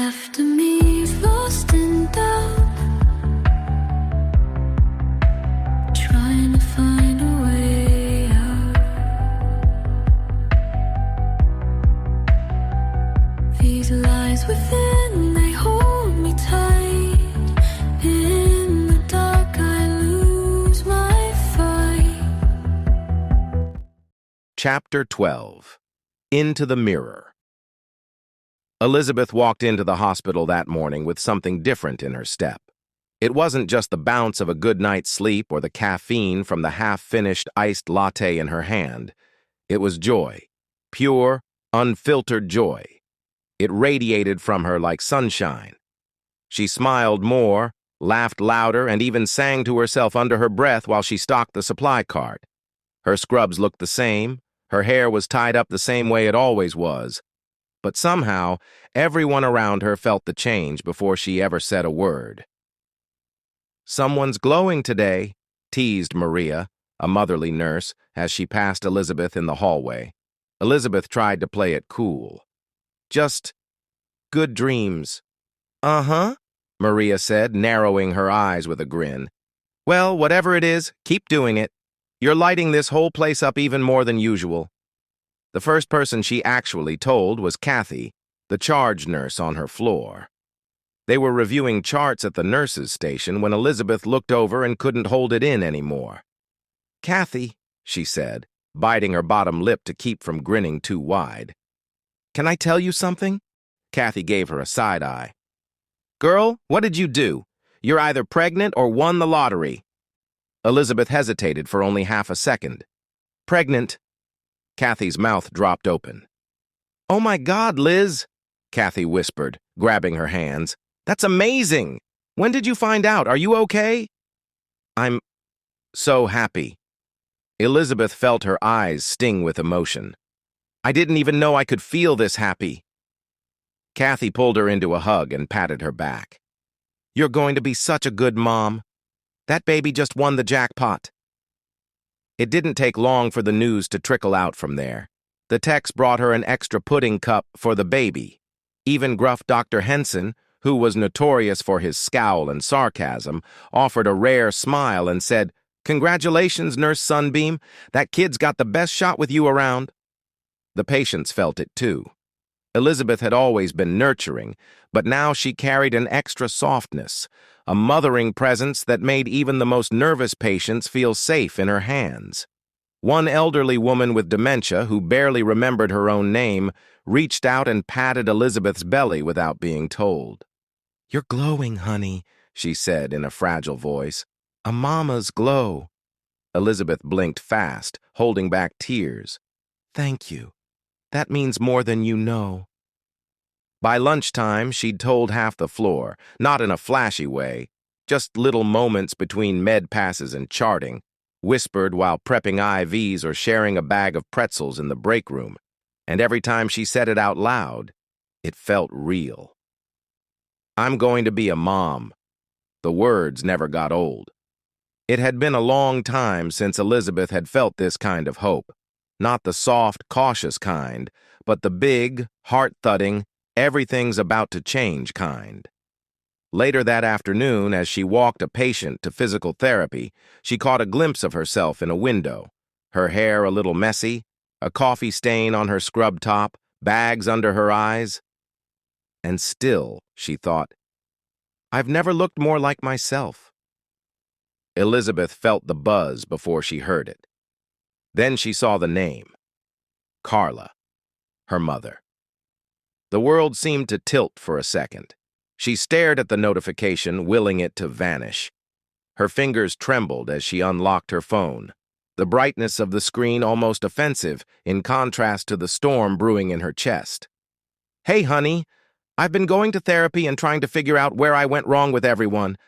After me, lost in doubt, trying to find a way out. These lies within, they hold me tight. In the dark, I lose my fight. Chapter 12. Into the Mirror. Elizabeth walked into the hospital that morning with something different in her step. It wasn't just the bounce of a good night's sleep or the caffeine from the half-finished iced latte in her hand. It was joy. Pure, unfiltered joy. It radiated from her like sunshine. She smiled more, laughed louder, and even sang to herself under her breath while she stocked the supply cart. Her scrubs looked the same. Her hair was tied up the same way it always was. But somehow, everyone around her felt the change before she ever said a word. "Someone's glowing today," teased Maria, a motherly nurse, as she passed Elizabeth in the hallway. Elizabeth tried to play it cool. "Just good dreams." "Uh-huh," Maria said, narrowing her eyes with a grin. "Well, whatever it is, keep doing it. You're lighting this whole place up even more than usual." The first person she actually told was Kathy, the charge nurse on her floor. They were reviewing charts at the nurses' station when Elizabeth looked over and couldn't hold it in anymore. "Kathy," she said, biting her bottom lip to keep from grinning too wide. "Can I tell you something?" Kathy gave her a side eye. "Girl, what did you do? You're either pregnant or won the lottery." Elizabeth hesitated for only half a second. "Pregnant." Kathy's mouth dropped open. "Oh my God, Liz," Kathy whispered, grabbing her hands. "That's amazing! When did you find out? Are you okay?" "I'm so happy." Elizabeth felt her eyes sting with emotion. "I didn't even know I could feel this happy." Kathy pulled her into a hug and patted her back. "You're going to be such a good mom. That baby just won the jackpot." It didn't take long for the news to trickle out from there. The techs brought her an extra pudding cup for the baby. Even gruff Dr. Henson, who was notorious for his scowl and sarcasm, offered a rare smile and said, "Congratulations, Nurse Sunbeam. That kid's got the best shot with you around." The patients felt it too. Elizabeth had always been nurturing, but now she carried an extra softness, a mothering presence that made even the most nervous patients feel safe in her hands. One elderly woman with dementia, who barely remembered her own name, reached out and patted Elizabeth's belly without being told. "You're glowing, honey," she said in a fragile voice. "A mama's glow." Elizabeth blinked fast, holding back tears. "Thank you. That means more than you know." By lunchtime, she'd told half the floor, not in a flashy way, just little moments between med passes and charting, whispered while prepping IVs or sharing a bag of pretzels in the break room, and every time she said it out loud, it felt real. "I'm going to be a mom." The words never got old. It had been a long time since Elizabeth had felt this kind of hope, not the soft, cautious kind, but the big, heart-thudding, everything's about to change kind. Later that afternoon, as she walked a patient to physical therapy, she caught a glimpse of herself in a window, her hair a little messy, a coffee stain on her scrub top, bags under her eyes. And still, she thought, I've never looked more like myself. Elizabeth felt the buzz before she heard it. Then she saw the name. Carla, her mother. The world seemed to tilt for a second. She stared at the notification, willing it to vanish. Her fingers trembled as she unlocked her phone, the brightness of the screen almost offensive in contrast to the storm brewing in her chest. "Hey, honey, I've been going to therapy and trying to figure out where I went wrong with everyone.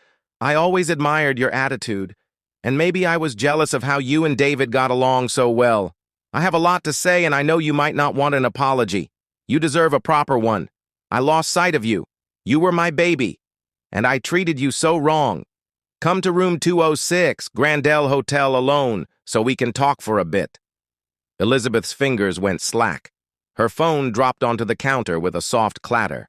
I always admired your attitude, and maybe I was jealous of how you and David got along so well. I have a lot to say, and I know you might not want an apology. You deserve a proper one. I lost sight of you. You were my baby, and I treated you so wrong. Come to room 206, Grandel Hotel alone, so we can talk for a bit." Elizabeth's fingers went slack. Her phone dropped onto the counter with a soft clatter.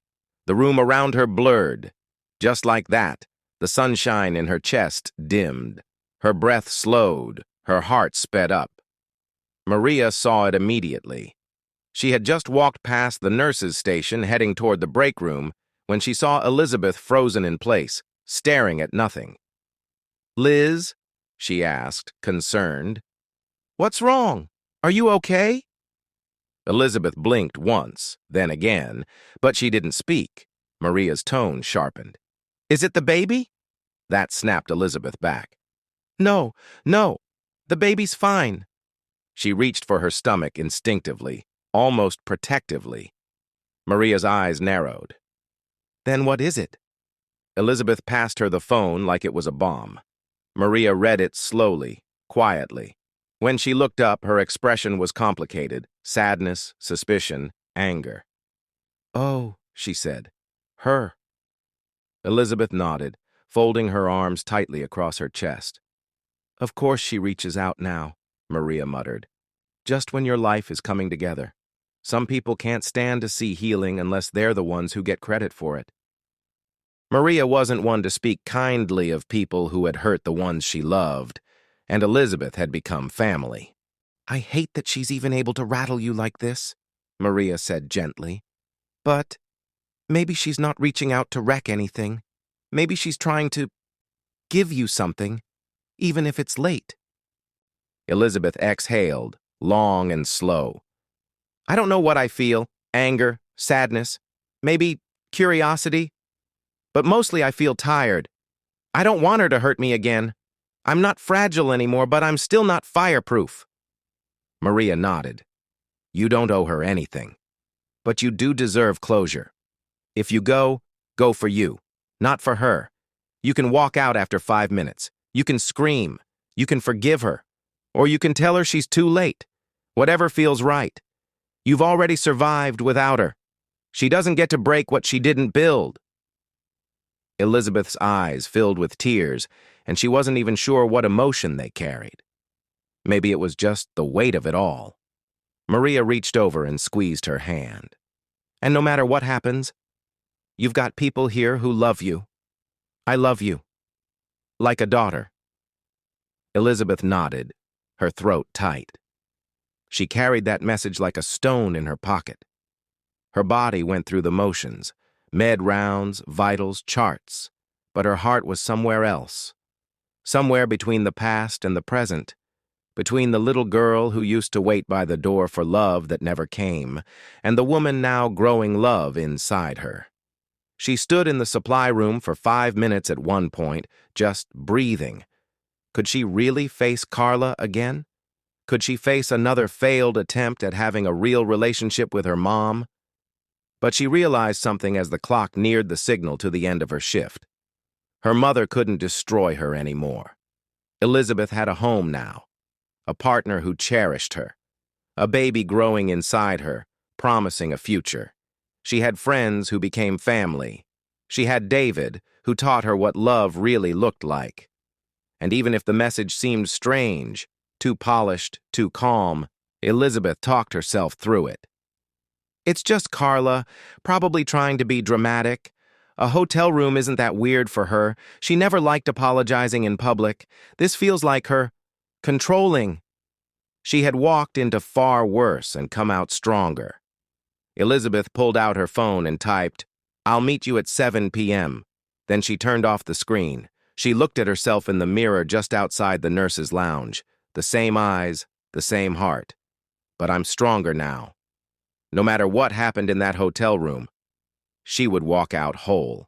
The room around her blurred. Just like that, the sunshine in her chest dimmed. Her breath slowed, her heart sped up. Maria saw it immediately. She had just walked past the nurse's station heading toward the break room when she saw Elizabeth frozen in place, staring at nothing. "Liz?" she asked, concerned. "What's wrong? Are you okay?" Elizabeth blinked once, then again, but she didn't speak. Maria's tone sharpened. "Is it the baby?" That snapped Elizabeth back. No, the baby's fine." She reached for her stomach instinctively, almost protectively. Maria's eyes narrowed. "Then what is it?" Elizabeth passed her the phone like it was a bomb. Maria read it slowly, quietly. When she looked up, her expression was complicated: sadness, suspicion, anger. "Oh," she said. "Her." Elizabeth nodded, folding her arms tightly across her chest. "Of course she reaches out now," Maria muttered. "Just when your life is coming together. Some people can't stand to see healing unless they're the ones who get credit for it." Maria wasn't one to speak kindly of people who had hurt the ones she loved, and Elizabeth had become family. "I hate that she's even able to rattle you like this," Maria said gently. "But maybe she's not reaching out to wreck anything. Maybe she's trying to give you something, even if it's late." Elizabeth exhaled, long and slow. "I don't know what I feel. Anger, sadness, maybe curiosity. But mostly I feel tired. I don't want her to hurt me again. I'm not fragile anymore, but I'm still not fireproof." Maria nodded. "You don't owe her anything. But you do deserve closure. If you go, go for you, not for her. You can walk out after 5 minutes. You can scream. You can forgive her. Or you can tell her she's too late. Whatever feels right. You've already survived without her. She doesn't get to break what she didn't build." Elizabeth's eyes filled with tears, and she wasn't even sure what emotion they carried. Maybe it was just the weight of it all. Maria reached over and squeezed her hand. "And no matter what happens, you've got people here who love you. I love you. Like a daughter." Elizabeth nodded, her throat tight. She carried that message like a stone in her pocket. Her body went through the motions, med rounds, vitals, charts, but her heart was somewhere else. Somewhere between the past and the present, between the little girl who used to wait by the door for love that never came, and the woman now growing love inside her. She stood in the supply room for 5 minutes at one point, just breathing. Could she really face Carla again? Could she face another failed attempt at having a real relationship with her mom? But she realized something as the clock neared the signal to the end of her shift. Her mother couldn't destroy her anymore. Elizabeth had a home now, a partner who cherished her, a baby growing inside her, promising a future. She had friends who became family. She had David, who taught her what love really looked like. And even if the message seemed strange, too polished, too calm, Elizabeth talked herself through it. "It's just Carla, probably trying to be dramatic. A hotel room isn't that weird for her. She never liked apologizing in public. This feels like her controlling." She had walked into far worse and come out stronger. Elizabeth pulled out her phone and typed, "I'll meet you at 7 p.m. Then she turned off the screen. She looked at herself in the mirror just outside the nurse's lounge. The same eyes, the same heart. But I'm stronger now. No matter what happened in that hotel room, she would walk out whole."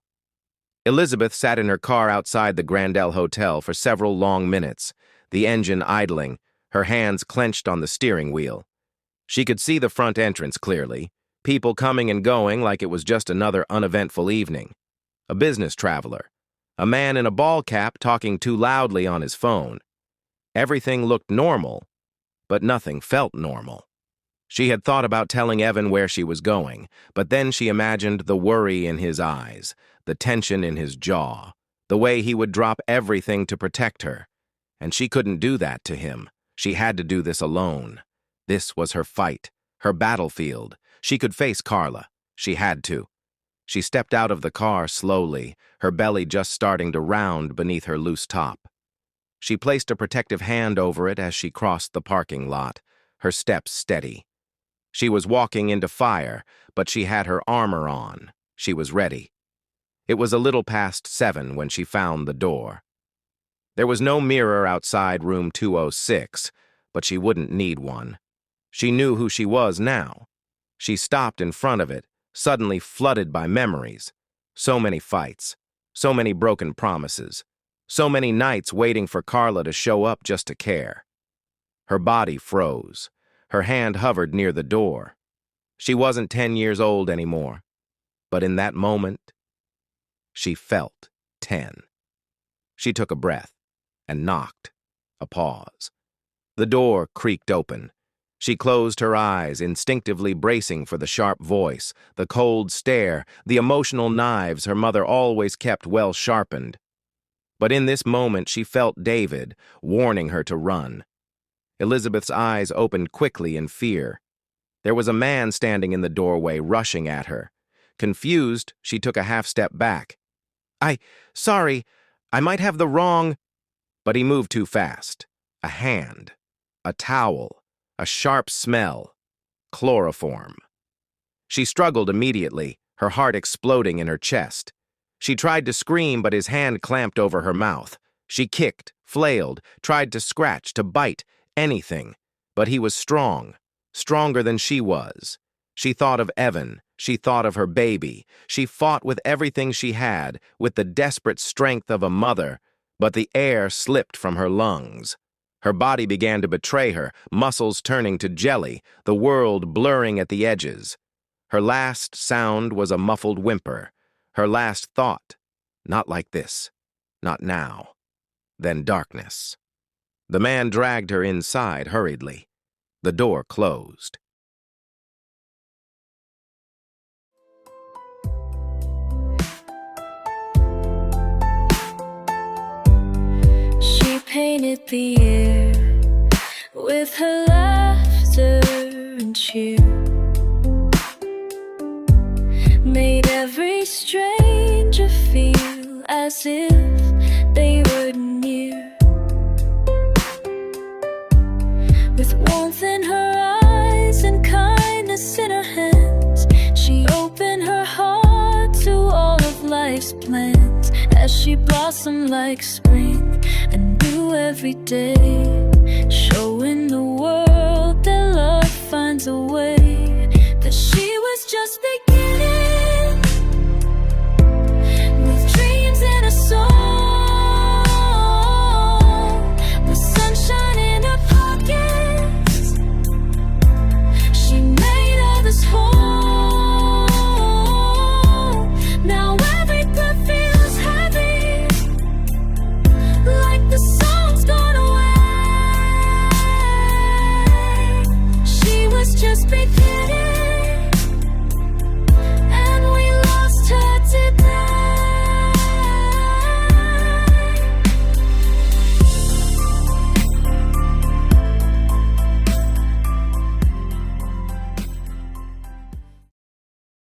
Elizabeth sat in her car outside the Grandel Hotel for several long minutes, the engine idling, her hands clenched on the steering wheel. She could see the front entrance clearly, people coming and going like it was just another uneventful evening. A business traveler, a man in a ball cap talking too loudly on his phone. Everything looked normal, but nothing felt normal. She had thought about telling Evan where she was going, but then she imagined the worry in his eyes, the tension in his jaw, the way he would drop everything to protect her. And she couldn't do that to him. She had to do this alone. This was her fight, her battlefield. She could face Carla. She had to. She stepped out of the car slowly, her belly just starting to round beneath her loose top. She placed a protective hand over it as she crossed the parking lot, her steps steady. She was walking into fire, but she had her armor on. She was ready. It was a little past 7 when she found the door. There was no mirror outside room 206, but she wouldn't need one. She knew who she was now. She stopped in front of it, suddenly flooded by memories. So many fights, so many broken promises, so many nights waiting for Carla to show up just to care. Her body froze. Her hand hovered near the door. She wasn't 10 years old anymore, but in that moment, she felt 10. She took a breath and knocked. A pause. The door creaked open. She closed her eyes, instinctively bracing for the sharp voice, the cold stare, the emotional knives her mother always kept well sharpened. But in this moment, she felt David warning her to run. Elizabeth's eyes opened quickly in fear. There was a man standing in the doorway, rushing at her. Confused, she took a half-step back. Sorry, I might have the wrong... But he moved too fast. A hand, a towel, a sharp smell, chloroform. She struggled immediately, her heart exploding in her chest. She tried to scream, but his hand clamped over her mouth. She kicked, flailed, tried to scratch, to bite, anything. But he was strong, stronger than she was. She thought of Evan. She thought of her baby. She fought with everything she had, with the desperate strength of a mother, but the air slipped from her lungs. Her body began to betray her, muscles turning to jelly, the world blurring at the edges. Her last sound was a muffled whimper. Her last thought, not like this, not now. Then darkness. The man dragged her inside hurriedly. The door closed. She painted the air with her laughter and cheer, made every stranger feel as if they were near. With warmth in her eyes and kindness in her hands, she opened her heart to all of life's plans. As she blossomed like spring, anew every day, showing the world that love finds a way.